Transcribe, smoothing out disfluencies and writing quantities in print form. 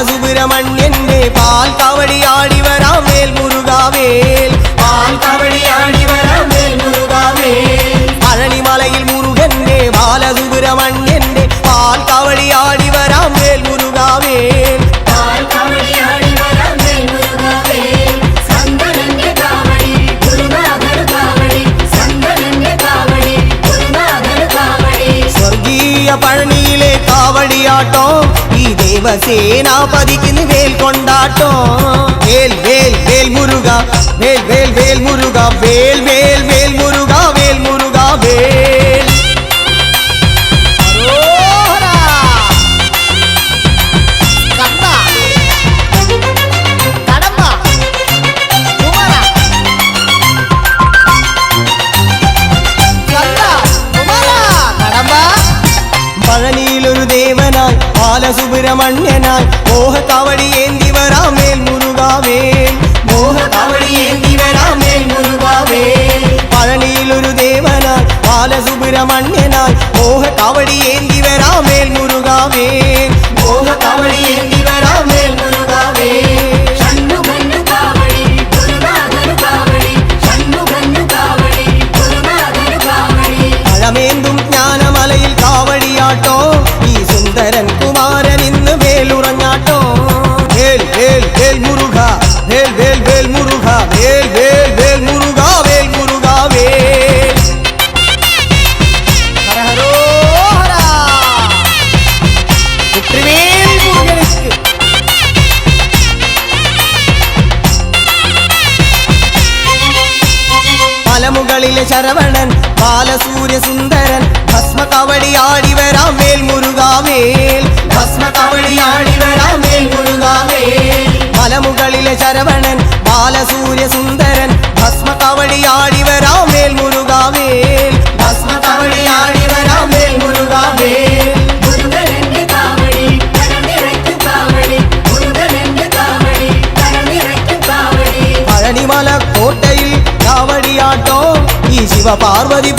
ബാലസുബ്രഹ്മണ്യന്റെ പാൽ കവടിയാടി വരാം വേൽ മുരുകാവേൽ പാൽ കവടിയാടി വരാം വേൽ മുരുകാവേൽ പഴനിമലയിൽ മുരുകന്റെ ബാലസുബ്രഹ്മണ്യന്റെ പാൽ കവടിയാടി വരാം വേൽ മുരുകാവേൽ പാൽ കവടിയാടി വരാം വേൽ മുരുകാവേൽ സന്തനന്റെ കാവടി ഗുരുനാഥർ കാവടി സന്തനന്റെ കാവടി ഗുരുനാഥർ കാവടി സ്വർഗീയ പഴനിയിലെ കാവടിയാട്ടോ ഈ ദേവസേനാപതിക്ക് വേൽ കൊണ്ടാട്ടോ വേൽ വേൽ വേൽ മുരുക വേൽ വേൽ വേൽ മുരുക വേൽ വേൽ വേൽ മുരുക വേൽ മുരുക വേൽ പഴനിയിലൊരു ദേവനായി ബാലസുബ്രഹ്മണ്യനായി മോഹകവടി ഏന്തി വരാം വേൽ മുരുകാവേൽ മോഹകവടി ഏന്തി വരാം വേൽ മുരുകാവേൽ പഴനിയിലൊരു ദേവനായി ബാലസുബ്രഹ്മണ്യനായി മോഹകവടി ഏന്തി വരാം വേൽ മുരുകാവേൽ മോഹകവടി ഏന്തി വരാം വേൽ മുരുകാവേൽ പഴമേന്തും ജ്ഞാനമലയിൽ കാവടിയാട്ടോ ഈ സുന്ദരൻ കുമാരൻ ഇന്ന് വേലുറഞ്ഞാട്ടോ വേൽ വേൽ വേൽ മുരുക വേൽ വേൽ വേൽ മുരുക വേൽ വേൽ വേൽ മുരുക വേൽ മുരുക വേൽ ഹര ഹരോ ഹര പുത്രിവേൽ മുരുകനുക്ക് മലമുകളിലെ ശരവണൻ ബാലസൂര്യ സുന്ദരൻ ഭസ്മ കവടിയാടി വരാം വേൽ മുരുകാവേൽ ഭസ്മ കവടിയാടി വരാം വേൽ മുരുകാവേൽ മലമുകളിലെ ശരവണൻ ബാലസൂര്യ സുന്ദരൻ ഭസ്മ കവടിയാടി വരാം വേൽ മുരുകാവേൽ ഭസ്മ കവടിയാടി വരാം വേൽ മുരുകാവേൽ മുരുകന്റെ കാവടി കരനിറയ്ക്കു കാവടി മുരുകന്റെ കാവടി കരനിറയ്ക്കു കാവടി പഴനിമല കോട്ടയിൽ കാവടിയാട്ടോ ഈ ശിവപാർവതി